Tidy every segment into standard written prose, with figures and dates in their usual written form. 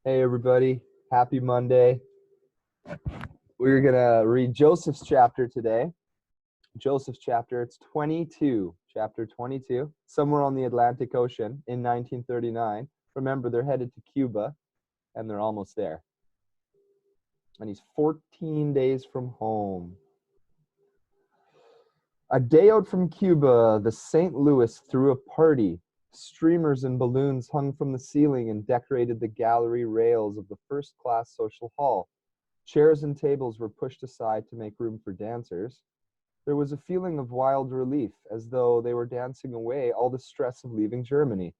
Hey everybody, happy Monday. We're gonna read Joseph's chapter today. Joseph's chapter, it's 22, chapter 22, somewhere on the Atlantic Ocean in 1939. Remember, they're headed to Cuba and they're almost there. And he's 14 days from home. A day out from Cuba, the St. Louis threw a party. Streamers and balloons hung from the ceiling and decorated the gallery rails of the first-class social hall. Chairs and tables were pushed aside to make room for dancers. There was a feeling of wild relief, as though they were dancing away all the stress of leaving Germany.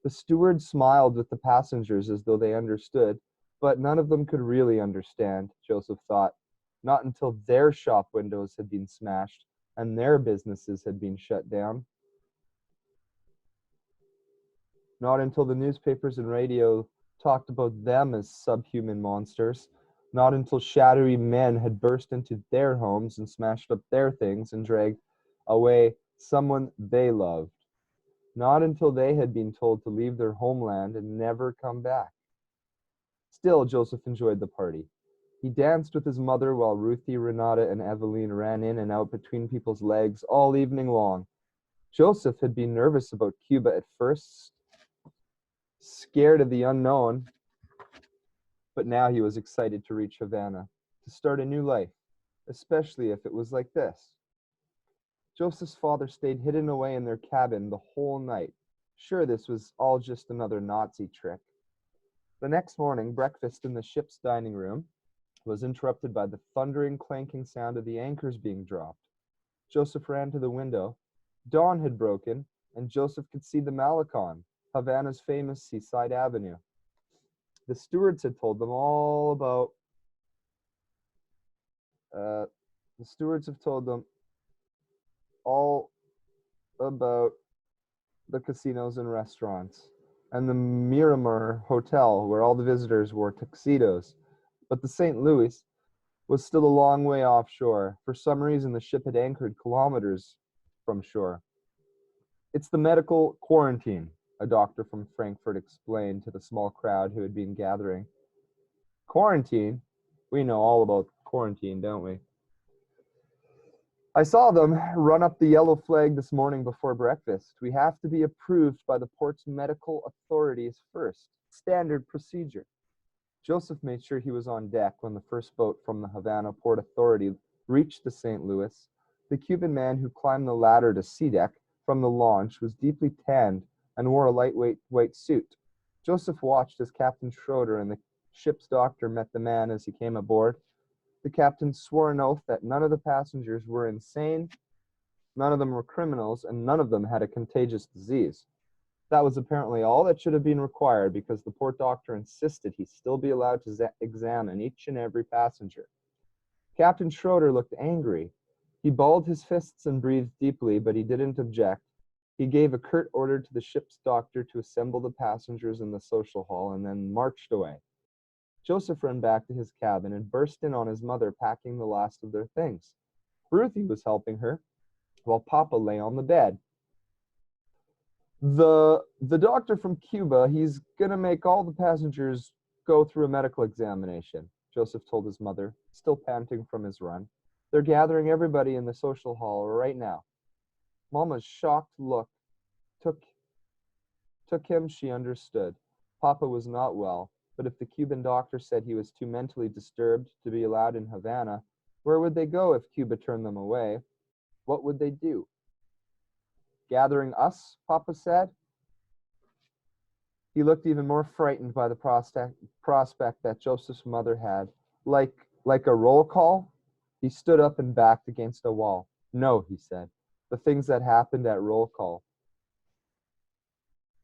The steward smiled with the passengers as though they understood, but none of them could really understand, Joseph thought. Not until their shop windows had been smashed and their businesses had been shut down. Not until the newspapers and radio talked about them as subhuman monsters. Not until shadowy men had burst into their homes and smashed up their things and dragged away someone they loved. Not until they had been told to leave their homeland and never come back. Still, Joseph enjoyed the party. He danced with his mother while Ruthie, Renata, and Eveline ran in and out between people's legs all evening long. Joseph had been nervous about Cuba at first, scared of the unknown, but now he was excited to reach Havana, to start a new life, especially if it was like this. Joseph's father stayed hidden away in their cabin the whole night. Sure, this was all just another Nazi trick. The next morning, breakfast in the ship's dining room was interrupted by the thundering, clanking sound of the anchors being dropped. Joseph ran to the window. Dawn had broken, and Joseph could see the Malecon, Havana's famous seaside avenue. The stewards had told them all about the stewards have told them all about the casinos and restaurants and the Miramar Hotel where all the visitors wore tuxedos. But the St. Louis was still a long way offshore. For some reason, the ship had anchored kilometers from shore. It's the medical quarantine, a doctor from Frankfurt explained to the small crowd who had been gathering. Quarantine? We know all about quarantine, don't we? I saw them run up the yellow flag this morning before breakfast. We have to be approved by the port's medical authorities first. Standard procedure. Joseph made sure he was on deck when the first boat from the Havana Port Authority reached the St. Louis. The Cuban man who climbed the ladder to sea deck from the launch was deeply tanned and wore a lightweight white suit. Joseph watched as Captain Schroeder and the ship's doctor met the man as he came aboard. The captain swore an oath that none of the passengers were insane, none of them were criminals, and none of them had a contagious disease. That was apparently all that should have been required because the port doctor insisted he still be allowed to examine each and every passenger. Captain Schroeder looked angry. He balled his fists and breathed deeply, but he didn't object. He gave a curt order to the ship's doctor to assemble the passengers in the social hall and then marched away. Joseph ran back to his cabin and burst in on his mother packing the last of their things. Ruthie was helping her, while Papa lay on the bed. The doctor from Cuba, he's gonna make all the passengers go through a medical examination, Joseph told his mother, still panting from his run. They're gathering everybody in the social hall right now. Mama's shocked look took him, she understood. Papa was not well. But if the Cuban doctor said he was too mentally disturbed to be allowed in Havana, where would they go if Cuba turned them away? What would they do? Gathering us, Papa said. He looked even more frightened by the prospect that Joseph's mother had. Like a roll call? He stood up and backed against a wall. No, he said. The things that happened at roll call.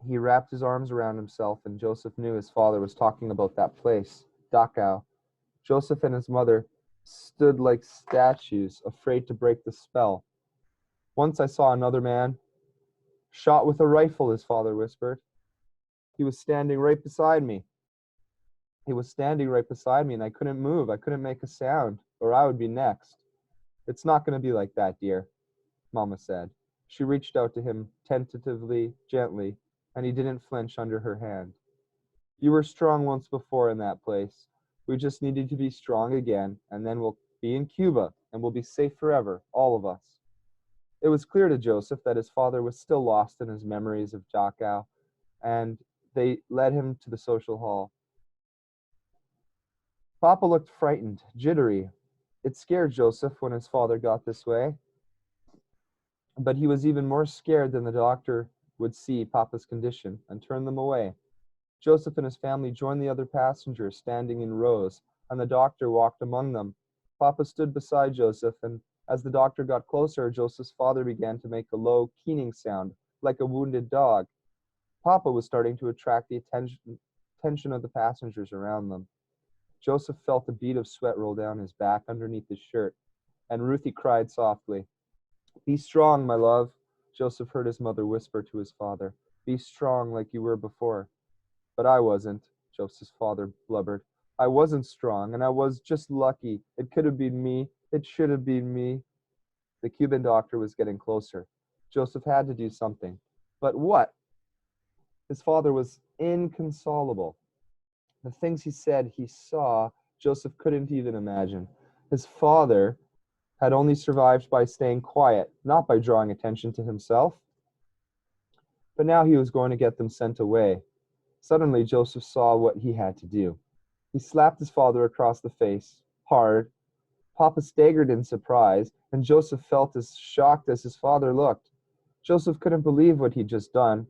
He wrapped his arms around himself, and Joseph knew his father was talking about that place, Dachau. Joseph and his mother stood like statues, afraid to break the spell. Once I saw another man, shot with a rifle, his father whispered. He was standing right beside me. And I couldn't move. I couldn't make a sound, or I would be next. It's not going to be like that, dear, Mama said. She reached out to him tentatively, gently, and he didn't flinch under her hand. You were strong once before in that place. We just needed to be strong again, and then we'll be in Cuba, and we'll be safe forever, all of us." It was clear to Joseph that his father was still lost in his memories of Dachau, and they led him to the social hall. Papa looked frightened, jittery. It scared Joseph when his father got this way, but he was even more scared than the doctor would see Papa's condition and turn them away. Joseph and his family joined the other passengers, standing in rows, and the doctor walked among them. Papa stood beside Joseph, and as the doctor got closer, Joseph's father began to make a low, keening sound, like a wounded dog. Papa was starting to attract the attention of the passengers around them. Joseph felt a bead of sweat roll down his back underneath his shirt, and Ruthie cried softly. "Be strong, my love," Joseph heard his mother whisper to his father. "Be strong like you were before." "But I wasn't," Joseph's father blubbered. "I wasn't strong, and I was just lucky. It could have been me. It should have been me." The Cuban doctor was getting closer. Joseph had to do something. But what? His father was inconsolable. The things he said he saw, Joseph couldn't even imagine. His father had only survived by staying quiet, not by drawing attention to himself. But now he was going to get them sent away. Suddenly, Joseph saw what he had to do. He slapped his father across the face, hard. Papa staggered in surprise, and Joseph felt as shocked as his father looked. Joseph couldn't believe what he'd just done.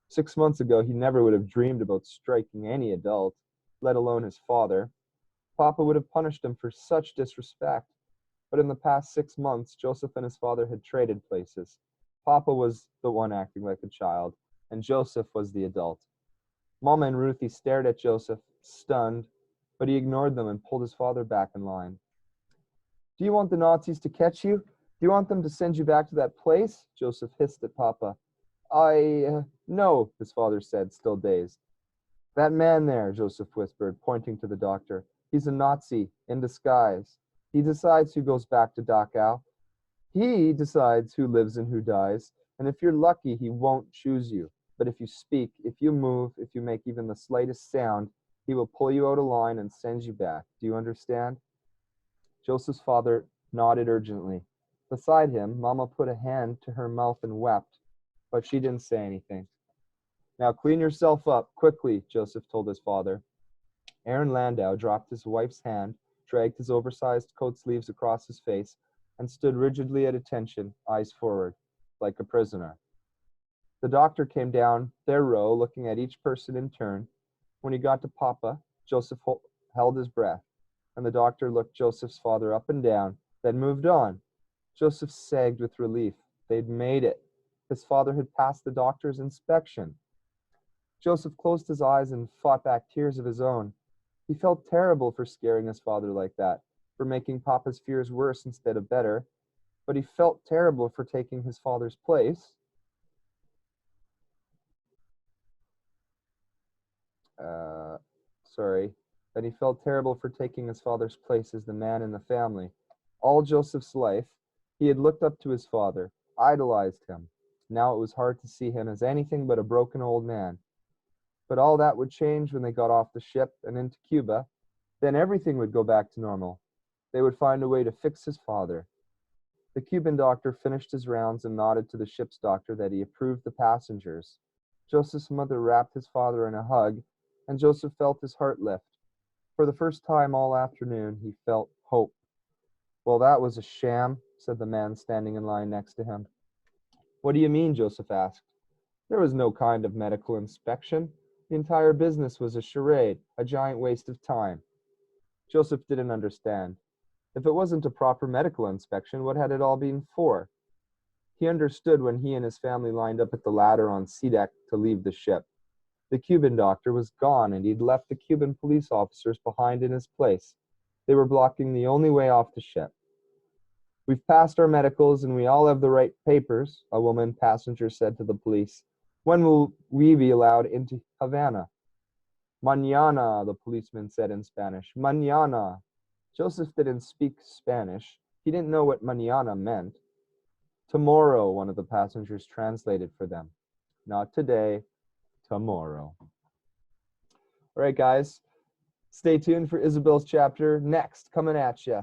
6 months ago, he never would have dreamed about striking any adult, let alone his father. Papa would have punished him for such disrespect. But in the past 6 months, Joseph and his father had traded places. Papa was the one acting like a child, and Joseph was the adult. Mama and Ruthie stared at Joseph, stunned, but he ignored them and pulled his father back in line. "Do you want the Nazis to catch you? Do you want them to send you back to that place?" Joseph hissed at Papa. No," his father said, still dazed. "That man there," Joseph whispered, pointing to the doctor. "He's a Nazi, in disguise. He decides who goes back to Dachau. He decides who lives and who dies, and if you're lucky, he won't choose you. But if you speak, if you move, if you make even the slightest sound, he will pull you out of line and send you back. Do you understand?" Joseph's father nodded urgently. Beside him, Mama put a hand to her mouth and wept, but she didn't say anything. "Now clean yourself up, quickly," Joseph told his father. Aaron Landau dropped his wife's hand, dragged his oversized coat sleeves across his face, and stood rigidly at attention, eyes forward, like a prisoner. The doctor came down their row, looking at each person in turn. When he got to Papa, Joseph held his breath, and the doctor looked Joseph's father up and down, then moved on. Joseph sagged with relief. They'd made it. His father had passed the doctor's inspection. Joseph closed his eyes and fought back tears of his own. He felt terrible for scaring his father like that, for making Papa's fears worse instead of better, but he felt terrible for taking his father's place. uh, that he felt terrible for taking his father's place as the man in the family. All Joseph's life, he had looked up to his father, idolized him. Now it was hard to see him as anything but a broken old man. But all that would change when they got off the ship and into Cuba. Then everything would go back to normal. They would find a way to fix his father. The Cuban doctor finished his rounds and nodded to the ship's doctor that he approved the passengers. Joseph's mother wrapped his father in a hug, and Joseph felt his heart lift. For the first time all afternoon, he felt hope. "Well, that was a sham," said the man standing in line next to him. "What do you mean?" Joseph asked. "There was no kind of medical inspection. The entire business was a charade, a giant waste of time." Joseph didn't understand. If it wasn't a proper medical inspection, what had it all been for? He understood when he and his family lined up at the ladder on sea deck to leave the ship. The Cuban doctor was gone, and he'd left the Cuban police officers behind in his place. They were blocking the only way off the ship. "We've passed our medicals, and we all have the right papers," a woman passenger said to the police. "When will we be allowed into Havana?" "Mañana," the policeman said in Spanish. "Mañana." Joseph didn't speak Spanish. He didn't know what mañana meant. "Tomorrow," one of the passengers translated for them. "Not today, tomorrow." All right, guys. Stay tuned for Isabel's chapter next, coming at you.